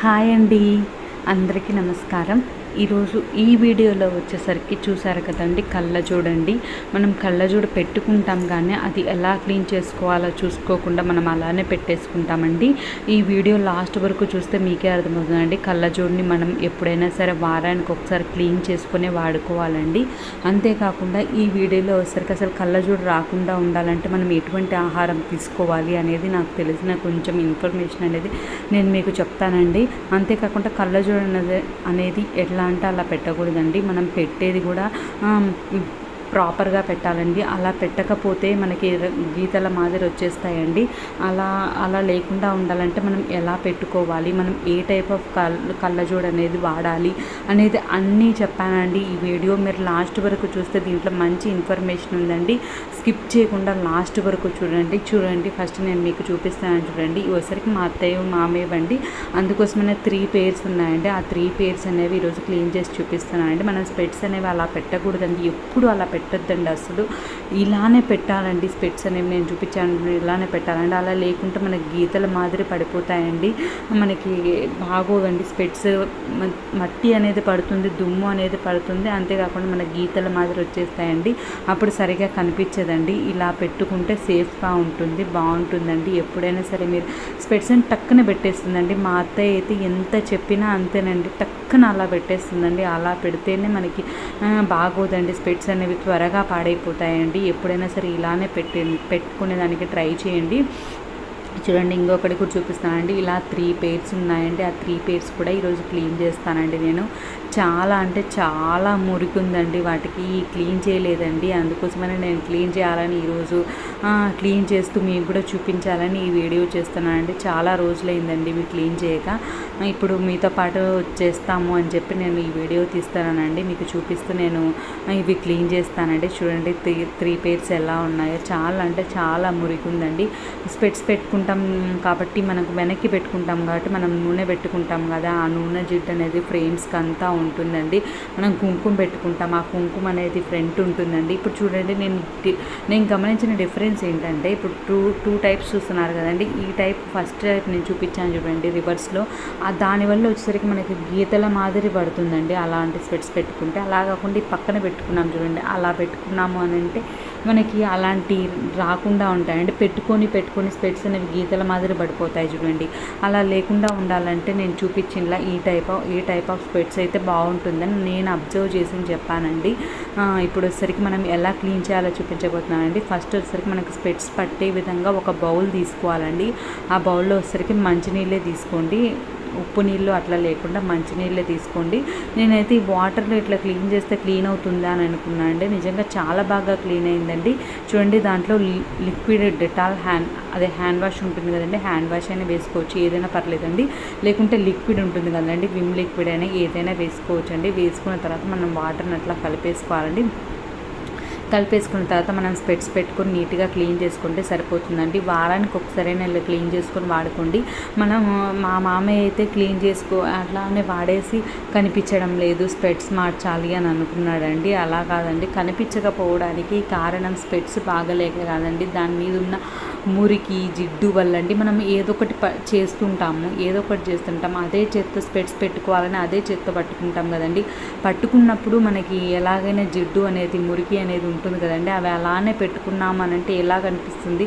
Hi అండి, అందరికీ నమస్కారం. ఈరోజు ఈ వీడియోలో వచ్చేసరికి చూసారు కదండి, కళ్ళజోడండి. మనం కళ్ళజోడు పెట్టుకుంటాం కానీ అది ఎలా క్లీన్ చేసుకోవాలో చూసుకోకుండా మనం అలానే పెట్టేసుకుంటామండి. ఈ వీడియో లాస్ట్ వరకు చూస్తే మీకే అర్థమవుతుందండి. కళ్ళజోడుని మనం ఎప్పుడైనా సరే వారానికి ఒకసారి క్లీన్ చేసుకునే వాడుకోవాలండి. అంతేకాకుండా ఈ వీడియోలో వచ్చేసరికి అసలు కళ్ళజోడు రాకుండా ఉండాలంటే మనం ఎటువంటి ఆహారం తీసుకోవాలి అనేది నాకు తెలిసిన కొంచెం ఇన్ఫర్మేషన్ అనేది నేను మీకు చెప్తానండి. అంతేకాకుండా కళ్ళజోడు అనేది ఎట్లా అంటే అలా పెట్టకూడదండి. మనం పెట్టేది కూడా ప్రాపర్గా పెట్టాలండి. అలా పెట్టకపోతే మనకి గీతల మాదిరి వచ్చేస్తాయండి. అలా లేకుండా ఉండాలంటే మనం ఎలా పెట్టుకోవాలి, మనం ఏ టైప్ ఆఫ్ కళ్ళజోడు అనేది వాడాలి అనేది అన్నీ చెప్పానండి ఈ వీడియో. మీరు లాస్ట్ వరకు చూస్తే దీంట్లో మంచి ఇన్ఫర్మేషన్ ఉందండి. స్కిప్ చేయకుండా లాస్ట్ వరకు చూడండి. ఫస్ట్ నేను మీకు చూపిస్తాను చూడండి. ఇవసరికి మా అత్తయ్య మామయ్య బండి, అందుకోసమనే 3 పేర్స్ ఉన్నాయండి. ఆ 3 పేర్స్ అనేవి ఈరోజు క్లీన్ చేసి చూపిస్తున్నానండి. మనం స్పెట్స్ అనేవి అలా పెట్టకూడదండి, ఎప్పుడు అలా పెట్టద్దండి. అసలు ఇలానే పెట్టాలండి. స్పెట్స్ అనేవి నేను చూపించాను, ఇలానే పెట్టాలండి. అలా లేకుంటే మనకి గీతల మాదిరి పడిపోతాయండి, మనకి బాగోదండి. స్పెట్స్ మట్టి అనేది పడుతుంది, దుమ్ము అనేది పడుతుంది, అంతేకాకుండా మన గీతల మాదిరి వచ్చేస్తాయండి. అప్పుడు సరిగా కనిపించదండి. ఇలా పెట్టుకుంటే సేఫ్గా ఉంటుంది, బాగుంటుందండి. ఎప్పుడైనా సరే మీరు స్పెట్స్ అని టక్కున పెట్టేస్తుందండి. మా అత్తయ్య అయితే ఎంత చెప్పినా అంతేనండి, టక్కున అలా పెట్టేస్తుందండి. అలా పెడితేనే మనకి బాగోదండి. స్పెట్స్ అనేవి త్వరగా పాడైపోతాయండి. ఎప్పుడైనా సరే ఇలానే పెట్టుకునేదానికి ట్రై చేయండి. చూడండి, ఇంకొకటి కూడా చూపిస్తానండి. ఇలా 3 పేర్స్ ఉన్నాయండి. ఆ 3 పేర్స్ కూడా ఈరోజు క్లీన్ చేస్తానండి. నేను చాలా అంటే చాలా మురికి ఉందండి, వాటికి క్లీన్ చేయలేదండి. అందుకోసమనే నేను క్లీన్ చేయాలని ఈరోజు క్లీన్ చేస్తూ మీకు కూడా చూపించాలని ఈ వీడియో చేస్తున్నానండి. చాలా రోజులైందండి ఇవి క్లీన్ చేయక. ఇప్పుడు మీతో పాటు చేస్తాము అని చెప్పి నేను ఈ వీడియో తీస్తానండి, మీకు చూపిస్తూ నేను ఇవి క్లీన్ చేస్తానండి. చూడండి 3 పేర్స్ ఎలా ఉన్నాయో. చాలా అంటే చాలా మురికి ఉందండి. స్పెట్స్ పెట్టుకుంటాం కాబట్టి మనకు వెనక్కి పెట్టుకుంటాం కాబట్టి మనం నూనె పెట్టుకుంటాం కదా, ఆ నూనె జిడ్డు అనేది ఫ్రేమ్స్కి అంతా ఉంటుందండి. మనం కుంకుమ పెట్టుకుంటాం, ఆ కుంకుమ అనేది ఫ్రంట్ ఉంటుందండి. ఇప్పుడు చూడండి, నేను గమనించిన డిఫరెన్స్ ఏంటంటే, ఇప్పుడు టూ టైప్స్ చూస్తున్నారు కదండి. ఈ టైప్ ఫస్ట్ టైప్ నేను చూపించాను చూడండి రివర్స్లో, దానివల్ల వచ్చేసరికి మనకి గీతల మాదిరి పడుతుందండి అలాంటి స్పెట్స్ పెట్టుకుంటే. అలా కాకుండా ఈ పక్కన పెట్టుకున్నాం చూడండి, అలా పెట్టుకున్నాము అని అంటే మనకి అలాంటి రాకుండా ఉంటాయండి. పెట్టుకొని స్పెట్స్ అనేవి గీతల మాదిరి పడిపోతాయి చూడండి. అలా లేకుండా ఉండాలంటే నేను చూపించినలా ఈ టైప్ ఆఫ్ స్పెట్స్ అయితే బాగుంటుందని నేను అబ్జర్వ్ చేసి చెప్పానండి. ఇప్పుడు వచ్చేసరికి మనం ఎలా క్లీన్ చేయాలో చూపించబోతున్నానండి. ఫస్ట్ వచ్చేసరికి మనకి స్పెట్స్ పట్టే విధంగా ఒక బౌల్ తీసుకోవాలండి. ఆ బౌల్లో వచ్చేసరికి మంచినీళ్ళే తీసుకోండి, ఉప్పు నీళ్ళు అట్లా లేకుండా మంచినీళ్ళే తీసుకోండి. నేనైతే ఈ వాటర్లో ఇట్లా క్లీన్ చేస్తే క్లీన్ అవుతుందా అని అనుకున్నాను అండి. నిజంగా చాలా బాగా క్లీన్ అయిందండి. చూడండి, దాంట్లో లిక్విడ్ డెటాల్ హ్యాండ్ వాష్ ఉంటుంది కదండి, హ్యాండ్ వాష్ అయినా వేసుకోవచ్చు, ఏదైనా పర్లేదండి. లేకుంటే లిక్విడ్ ఉంటుంది కదండి, విమ్ లిక్విడ్ అయినా ఏదైనా వేసుకోవచ్చు అండి. వేసుకున్న తర్వాత మనం వాటర్ని అట్లా కలిపేసుకోవాలండి. కలిపేసుకున్న తర్వాత మనం స్పెట్స్ పెట్టుకొని నీట్గా క్లీన్ చేసుకుంటే సరిపోతుందండి. వారానికి ఒకసారైనా ఇలా క్లీన్ చేసుకొని వాడుకోండి. మా మామయ్య అయితే క్లీన్ అట్లానే వాడేసి కనిపించడం లేదు, స్పెట్స్ మార్చాలి అని అనుకున్నాడండి. అలా కాదండి, కనిపించకపోవడానికి కారణం స్పెట్స్ బాగలేక కాదండి, దాని మీద ఉన్న మురికి జిడ్డు వల్ల అండి. మనం ఏదో ఒకటి చేస్తుంటాం, అదే చేత్తో స్పెట్స్ పెట్టుకోవాలని అదే చేత్తో పట్టుకుంటాం కదండి. పట్టుకున్నప్పుడు మనకి ఎలాగైనా జిడ్డు అనేది మురికి అనేది ఉంటుంది కదండి, అవి అలానే పెట్టుకున్నామనంటే ఎలా కనిపిస్తుంది,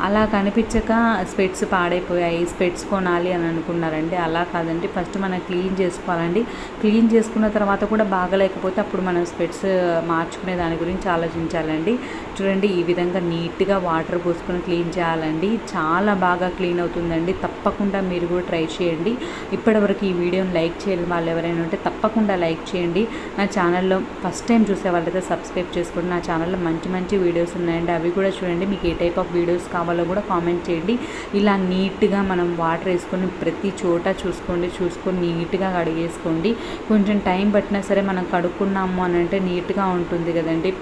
అలా కనిపించక స్పెట్స్ పాడైపోయాయి, స్పెట్స్ కొనాలి అని అనుకున్నారండి. అలా కాదండి, ఫస్ట్ మనం క్లీన్ చేసుకోవాలండి. క్లీన్ చేసుకున్న తర్వాత కూడా బాగలేకపోతే అప్పుడు మనం స్పెట్స్ మార్చుకునే దాని గురించి ఆలోచించాలండి. చూడండి, ఈ విధంగా నీట్గా వాటర్ పోసుకొని క్లీన్ చేయాలండి. చాలా బాగా క్లీన్ అవుతుందండి. తప్పకుండా మీరు కూడా ట్రై చేయండి. ఇప్పటివరకు ఈ వీడియోని లైక్ చేయని వాళ్ళు ఎవరైనా ఉంటే తప్పకుండా లైక్ చేయండి. నా ఛానల్లో ఫస్ట్ టైం చూసే వాళ్ళైతే సబ్స్క్రైబ్ చేసుకోండి. నా ఛానల్లో మంచి వీడియోస్ ఉన్నాయండి, అవి కూడా చూడండి. మీకు ఏ టైప్ ఆఫ్ వీడియోస్ కావాలో కూడా కామెంట్ చేయండి. ఇలా నీట్గా మనం వాటర్ వేసుకొని ప్రతి చోట చూసుకొని నీట్గా కడిగేసుకోండి. కొంచెం టైం పట్టినా సరే మనం కడుక్కున్నాము అని అంటే నీట్గా ఉంటుంది కదండి.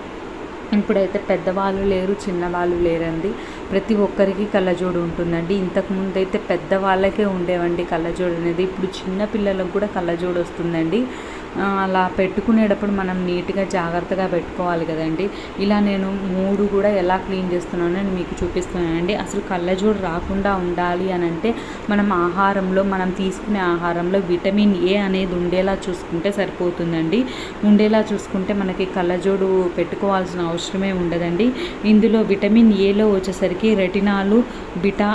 ఇప్పుడైతే పెద్దవాళ్ళు లేరు, చిన్నవాళ్ళు లేరండి, ప్రతి ఒక్కరికి కళ్ళజోడు ఉంటుందండి. ఇంతకుముందు అయితే పెద్దవాళ్ళకే ఉండేవండి కళ్ళజోడు అనేది, ఇప్పుడు చిన్న పిల్లలకు కూడా కళ్ళజోడు వస్తుందండి. అలా పెట్టుకునేటప్పుడు మనం నీట్గా జాగ్రత్తగా పెట్టుకోవాలి కదండి. ఇలా నేను 3 కూడా ఎలా క్లీన్ చేస్తున్నానో నేను మీకు చూపిస్తున్నానండి. అసలు కళ్ళజోడు రాకుండా ఉండాలి అని అంటే మనం తీసుకునే ఆహారంలో విటమిన్ ఏ అనేది ఉండేలా చూసుకుంటే సరిపోతుందండి. ఉండేలా చూసుకుంటే మనకి కళ్ళజోడు పెట్టుకోవాల్సిన అవసరమే ఉండదండి. ఇందులో విటమిన్ ఏలో వచ్చేసరికి రెటినాలు, బీటా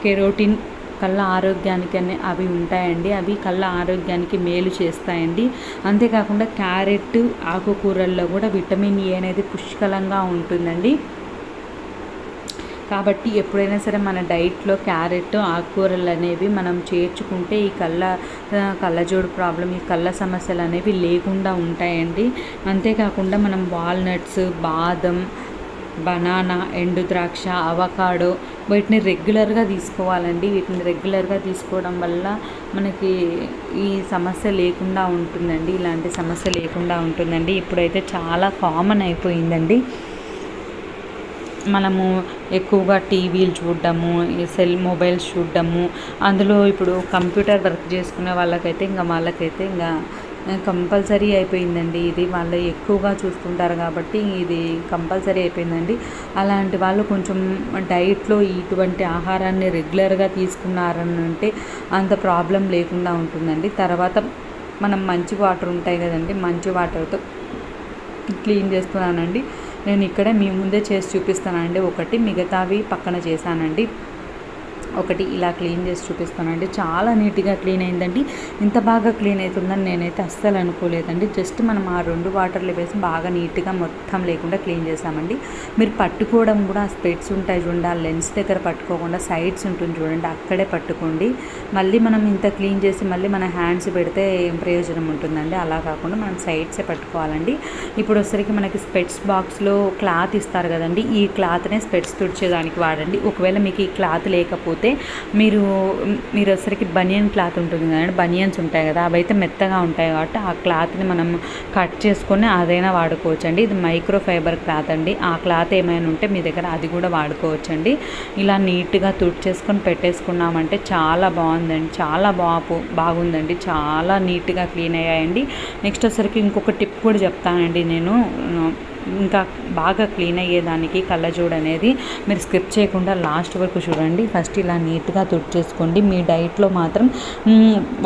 కెరోటిన్ కళ్ళ ఆరోగ్యానికి అవి ఉంటాయండి. అవి కళ్ళ ఆరోగ్యానికి మేలు చేస్తాయండి. అంతేకాకుండా క్యారెట్, ఆకుకూరల్లో కూడా విటమిన్ ఏ అనేది పుష్కలంగా ఉంటుందండి. కాబట్టి ఎప్పుడైనా సరే మన డైట్లో క్యారెట్, ఆకుకూరలు అనేవి మనం చేర్చుకుంటే ఈ కళ్ళజోడు ప్రాబ్లం, ఈ కళ్ళ సమస్యలు అనేవి లేకుండా ఉంటాయండి. అంతేకాకుండా మనం వాల్నట్స్, బాదం, బనానా, ఎండు ద్రాక్ష, అవకాడో వీటిని రెగ్యులర్గా తీసుకోవాలండి. వీటిని రెగ్యులర్గా తీసుకోవడం వల్ల మనకి ఈ సమస్య లేకుండా ఉంటుందండి. ఇలాంటి సమస్య లేకుండా ఉంటుందండి. ఇప్పుడైతే చాలా కామన్ అయిపోయిందండి. మనము ఎక్కువగా టీవీలు చూడడము, మొబైల్స్ చూడడము, అందులో ఇప్పుడు కంప్యూటర్ వర్క్ చేసుకునే వాళ్ళకైతే ఇంకా కంపల్సరీ అయిపోయిందండి. ఇది వాళ్ళు ఎక్కువగా చూస్తుంటారు కాబట్టి ఇది కంపల్సరీ అయిపోయిందండి. అలాంటి వాళ్ళు కొంచెం డైట్లో ఇటువంటి ఆహారాన్ని రెగ్యులర్గా తీసుకున్నారని అంటే అంత ప్రాబ్లం లేకుండా ఉంటుందండి. తర్వాత మనం మంచి వాటర్ ఉంటాయి కదండి, మంచి వాటర్తో క్లీన్ చేస్తున్నానండి. నేను ఇక్కడ మీ ముందే చేసి చూపిస్తానండి. ఒకటి మిగతావి పక్కన చేశానండి. ఒకటి ఇలా క్లీన్ చేసి చూపిస్తానండి. చాలా నీట్గా క్లీన్ అయిందండి. ఇంత బాగా క్లీన్ అవుతుందని నేనైతే అస్సలు అనుకోలేదండి. జస్ట్ మనం ఆ 2 వాటర్లు వేసి బాగా నీట్గా మొత్తం లేకుండా క్లీన్ చేసామండి. మీరు పట్టుకోవడం కూడా ఆ స్పెట్స్ ఉంటాయి చూడండి, ఆ లెన్స్ దగ్గర పట్టుకోకుండా సైడ్స్ ఉంటుంది చూడండి, అక్కడే పట్టుకోండి. మళ్ళీ మనం ఇంత క్లీన్ చేసి మళ్ళీ మన హ్యాండ్స్ పెడితే ఏం ప్రయోజనం ఉంటుందండి. అలా కాకుండా మనం సైడ్సే పట్టుకోవాలండి. ఇప్పుడు వచ్చరికి మనకి స్పెట్స్ బాక్స్లో క్లాత్ ఇస్తారు కదండి, ఈ క్లాత్నే స్పెట్స్ తుడిచేదానికి వాడండి. ఒకవేళ మీకు ఈ క్లాత్ లేకపోతే మీరు వచ్చరికి బనియన్ క్లాత్ ఉంటుంది కదండి, బనియన్స్ ఉంటాయి కదా, అవి అయితే మెత్తగా ఉంటాయి కాబట్టి ఆ క్లాత్ని మనం కట్ చేసుకొని అదైనా వాడుకోవచ్చండి. ఇది మైక్రో ఫైబర్ క్లాత్ అండి. ఆ క్లాత్ ఏమైనా ఉంటే మీ దగ్గర అది కూడా వాడుకోవచ్చండి. ఇలా నీట్గా తుడిచేసుకొని పెట్టేసుకున్నామంటే చాలా బాగుందండి, చాలా బాగుందండి. చాలా నీట్గా క్లీన్ అయ్యాయండి. నెక్స్ట్ వచ్చరికి ఇంకొక టిప్ కూడా చెప్తానండి నేను. ఇంకా బాగా క్లీన్ అయ్యేదానికి కళ్ళజోడు అనేది మీరు స్కిప్ చేయకుండా లాస్ట్ వరకు చూడండి. ఫస్ట్ ఇలా నీట్గా తుడిచేసుకోండి. మీ డైట్లో మాత్రం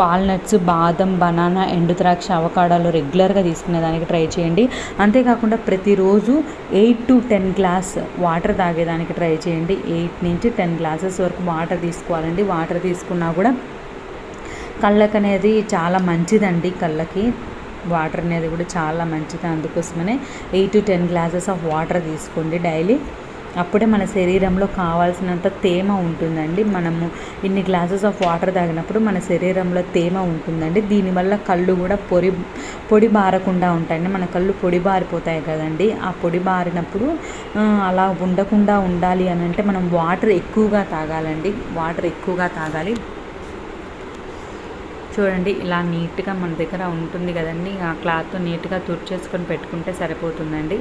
వాల్నట్స్, బాదం, బనానా, ఎండు ద్రాక్ష, అవకాడోలు రెగ్యులర్గా తీసుకునేదానికి ట్రై చేయండి. అంతేకాకుండా ప్రతిరోజు 8 to 10 గ్లాస్ వాటర్ తాగేదానికి ట్రై చేయండి. 8 నుంచి 10 గ్లాసెస్ వరకు వాటర్ తీసుకోవాలండి. వాటర్ తీసుకున్నా కూడా కళ్ళకి అనేది చాలా మంచిదండి. కళ్ళకి వాటర్ అనేది కూడా చాలా మంచిది. అందుకోసమనే 8 to 10 గ్లాసెస్ ఆఫ్ వాటర్ తీసుకోండి డైలీ. అప్పుడే మన శరీరంలో కావాల్సినంత తేమ ఉంటుందండి. మనము ఇన్ని గ్లాసెస్ ఆఫ్ వాటర్ తాగినప్పుడు మన శరీరంలో తేమ ఉంటుందండి. దీనివల్ల కళ్ళు కూడా పొడి బారకుండా ఉంటాయండి. మన కళ్ళు పొడి బారిపోతాయి కదండి. ఆ పొడి బారినప్పుడు అలా ఉండకుండా ఉండాలి అని అంటే మనం వాటర్ ఎక్కువగా తాగాలండి. వాటర్ ఎక్కువగా తాగాలి. చూడండి ఇలా నీట్గా మన దగ్గర ఉంటుంది కదండి, ఆ క్లాత్తో నీట్గా తుడిచేసుకొని పెట్టుకుంటే సరిపోతుందండి.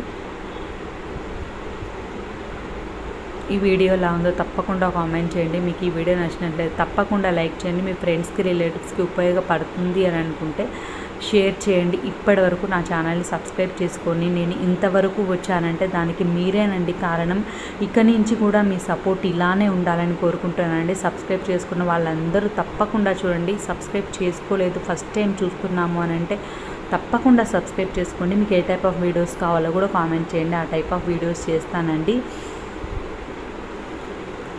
ఈ వీడియో ఎలా ఉందో తప్పకుండా కామెంట్ చేయండి. మీకు ఈ వీడియో నచ్చినట్లయితే తప్పకుండా లైక్ చేయండి. మీ ఫ్రెండ్స్కి, రిలేటివ్స్కి ఉపయోగపడుతుంది అని అనుకుంటే షేర్ చేయండి. ఇప్పటి వరకు నా ఛానల్ని సబ్స్క్రైబ్ చేసుకొని నేను ఇంతవరకు వచ్చానంటే దానికి మీరేనండి కారణం. ఇక్కడి నుంచి కూడా మీ సపోర్ట్ ఇలానే ఉండాలని కోరుకుంటున్నానండి. సబ్స్క్రైబ్ చేసుకున్న వాళ్ళందరూ తప్పకుండా చూడండి. సబ్స్క్రైబ్ చేసుకోలేదు, ఫస్ట్ టైం చూస్తున్నాము అని అంటే తప్పకుండా సబ్స్క్రైబ్ చేసుకోండి. మీకు ఏ టైప్ ఆఫ్ వీడియోస్ కావాలో కూడా కామెంట్ చేయండి. ఆ టైప్ ఆఫ్ వీడియోస్ చేస్తానండి.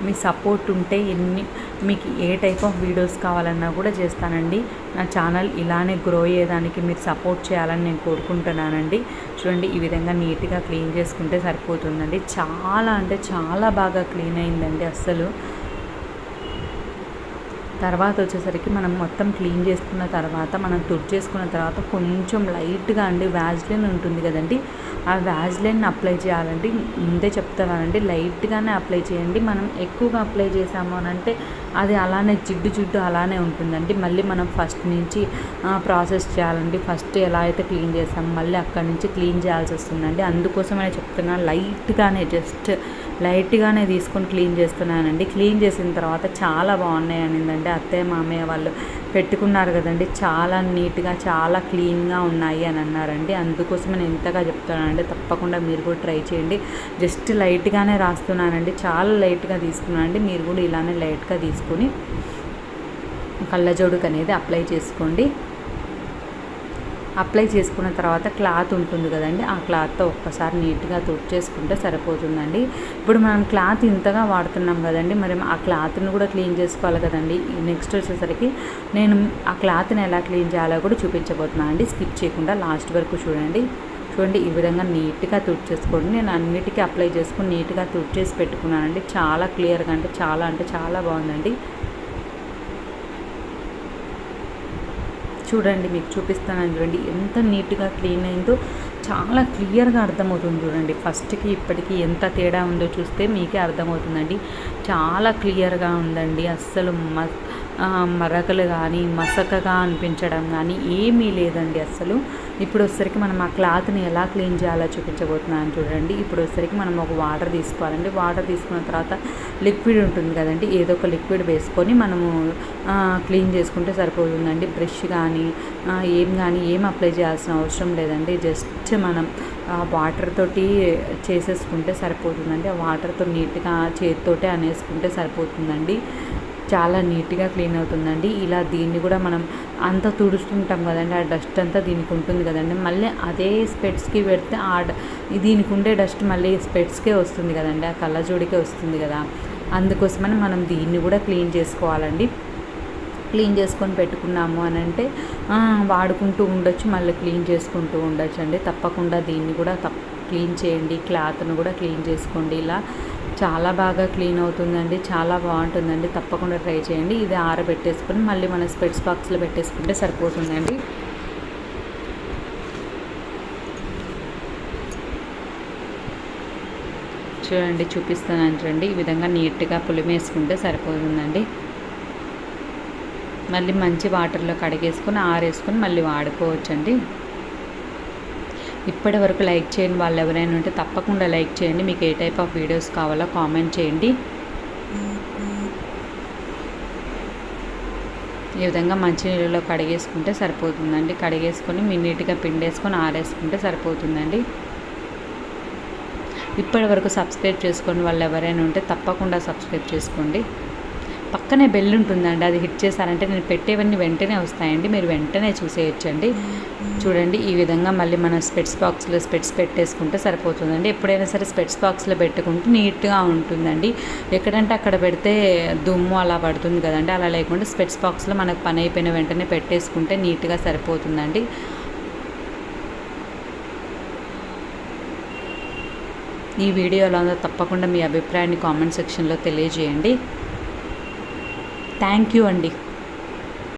మీ సపోర్ట్ ఉంటే మీకు ఏ టైప్ ఆఫ్ వీడియోస్ కావాలన్నా కూడా చేస్తానండి. నా ఛానల్ ఇలానే గ్రో అయ్యేదానికి మీరు సపోర్ట్ చేయాలని నేను కోరుకుంటున్నానండి. చూడండి ఈ విధంగా నీట్గా క్లీన్ చేసుకుంటే సరిపోతుందండి. చాలా అంటే చాలా బాగా క్లీన్ అయిందండి అస్సలు. తర్వాత వచ్చేసరికి మనం మొత్తం క్లీన్ చేసుకున్న తర్వాత మనం తుడిచేసుకున్న తర్వాత కొంచెం లైట్గా అండి వ్యాజ్లిన్ ఉంటుంది కదండి, ఆ వ్యాజ్లిన్ అప్లై చేయాలండి. ముందే చెప్తానండి, లైట్గానే అప్లై చేయండి. మనం ఎక్కువగా అప్లై చేసాము అని అంటే అది అలానే జిడ్డు అలానే ఉంటుందండి. మళ్ళీ మనం ఫస్ట్ నుంచి ప్రాసెస్ చేయాలండి. ఫస్ట్ ఎలా అయితే క్లీన్ చేసామో మళ్ళీ అక్కడి నుంచి క్లీన్ చేయాల్సి వస్తుందండి. అందుకోసమే చెప్తున్నాను, లైట్గానే జస్ట్ లైట్గానే తీసుకొని క్లీన్ చేస్తున్నానండి. క్లీన్ చేసిన తర్వాత చాలా బాగున్నాయి అనిందండి అత్తయ్య మామయ్య వాళ్ళు. పెట్టుకున్నారు కదండి, చాలా నీట్గా చాలా క్లీన్గా ఉన్నాయి అని అన్నారండి. అందుకోసం నేను ఇంతగా చెప్తున్నానండి, తప్పకుండా మీరు కూడా ట్రై చేయండి. జస్ట్ లైట్గానే రాస్తున్నానండి, చాలా లైట్గా తీసుకున్నానండి. మీరు కూడా ఇలానే లైట్గా తీసుకొని కళ్ళజోడుకు అనేది అప్లై చేసుకోండి. అప్లై చేసుకున్న తర్వాత క్లాత్ ఉంటుంది కదండి, ఆ క్లాత్తో ఒక్కసారి నీట్గా తుడిచేసుకుంటే సరిపోతుందండి. ఇప్పుడు మనం క్లాత్ ఇంతగా వాడుతున్నాం కదండి, మరి ఆ క్లాత్ని కూడా క్లీన్ చేసుకోవాలి కదండి. నెక్స్ట్ వచ్చేసరికి నేను ఆ క్లాత్ని ఎలా క్లీన్ చేయాలో కూడా చూపించబోతున్నాను అండి. స్కిప్ చేయకుండా లాస్ట్ వరకు చూడండి. ఈ విధంగా నీట్గా తుడిచేసుకోండి. నేను అన్నిటికీ అప్లై చేసుకుని నీట్గా తుడిచేసి పెట్టుకున్నానండి. చాలా క్లియర్గా అంటే చాలా బాగుందండి. చూడండి, మీకు చూపిస్తానని చూడండి ఎంత నీట్గా క్లీన్ అయిందో, చాలా క్లియర్గా అర్థమవుతుంది. చూడండి, ఫస్ట్కి ఇప్పటికీ ఎంత తేడా ఉందో చూస్తే మీకే అర్థమవుతుందండి. చాలా క్లియర్గా ఉందండి. అస్సలు మరకలు కానీ మసకగా అనిపించడం కానీ ఏమీ లేదండి అస్సలు. ఇప్పుడు వచ్చేసరికి మనం ఆ క్లాత్ని ఎలా క్లీన్ చేయాలో చూపించబోతున్నాను చూడండి. ఇప్పుడు వచ్చేసరికి మనం ఒక వాటర్ తీసుకోవాలండి. వాటర్ తీసుకున్న తర్వాత లిక్విడ్ ఉంటుంది కదండి, ఏదో ఒక లిక్విడ్ వేసుకొని మనము క్లీన్ చేసుకుంటే సరిపోతుందండి. బ్రష్ కానీ ఏం అప్లై చేయాల్సిన అవసరం లేదండి. జస్ట్ మనం వాటర్ తోటి చేసేసుకుంటే సరిపోతుందండి. ఆ వాటర్తో నీట్గా చేతితోటే అనేసుకుంటే సరిపోతుందండి. చాలా నీట్గా క్లీన్ అవుతుందండి. ఇలా దీన్ని కూడా మనం అంతా తుడుస్తుంటాం కదండి, ఆ డస్ట్ అంతా దీనికి ఉంటుంది కదండి. మళ్ళీ అదే స్పెట్స్కి పెడితే దీనికి ఉండే డస్ట్ మళ్ళీ స్పెట్స్కే వస్తుంది కదండి, ఆ కళ్ళజోడికే వస్తుంది కదా. అందుకోసమని మనం దీన్ని కూడా క్లీన్ చేసుకోవాలండి. క్లీన్ చేసుకొని పెట్టుకున్నాము అని అంటే వాడుకుంటూ ఉండొచ్చు, మళ్ళీ క్లీన్ చేసుకుంటూ ఉండొచ్చు అండి. తప్పకుండా దీన్ని కూడా క్లీన్ చేయండి. క్లాత్ను కూడా క్లీన్ చేసుకోండి. ఇలా చాలా బాగా క్లీన్ అవుతుందండి, చాలా బాగుంటుందండి. తప్పకుండా ట్రై చేయండి. ఇది ఆరబెట్టేసుకొని మళ్ళీ మన స్పెట్స్ బాక్స్లో పెట్టేసుకుంటే సరిపోతుందండి. చూడండి, చూపిస్తాను చూడండి. ఈ విధంగా నీట్గా పులిమేసుకుంటే సరిపోతుందండి. మళ్ళీ మంచి వాటర్లో కడిగేసుకొని ఆరేసుకొని మళ్ళీ వాడుకోవచ్చండి. ఇప్పటి వరకు లైక్ చేయని వాళ్ళు ఎవరైనా ఉంటే తప్పకుండా లైక్ చేయండి. మీకు ఏ టైప్ ఆఫ్ వీడియోస్ కావాలో కామెంట్ చేయండి. ఈ విధంగా మంచినీళ్ళలో కడిగేసుకుంటే సరిపోతుందండి. కడిగేసుకొని నీట్గా పిండేసుకొని ఆరేసుకుంటే సరిపోతుందండి. ఇప్పటి వరకు సబ్స్క్రైబ్ చేసుకొని వాళ్ళు ఎవరైనా ఉంటే తప్పకుండా సబ్స్క్రైబ్ చేసుకోండి. పక్కనే బెల్ ఉంటుందండి, అది హిట్ చేశారంటే నేను పెట్టేవన్నీ వెంటనే వస్తాయండి, మీరు వెంటనే చూసేయచ్చండి. చూడండి, ఈ విధంగా మళ్ళీ మనం స్పెట్స్ బాక్స్లో స్పెట్స్ పెట్టేసుకుంటే సరిపోతుందండి. ఎప్పుడైనా సరే స్పెట్స్ బాక్స్లో పెట్టుకుంటే నీట్గా ఉంటుందండి. ఎక్కడంటే అక్కడ పెడితే దుమ్ము అలా పడుతుంది కదండి, అలా లేకుండా స్పెట్స్ బాక్స్లో మనకు పని అయిపోయిన వెంటనే పెట్టేసుకుంటే నీట్గా సరిపోతుందండి. ఈ వీడియోలో తప్పకుండా మీ అభిప్రాయాన్ని కామెంట్ సెక్షన్లో తెలియజేయండి. థ్యాంక్ యూ అండి.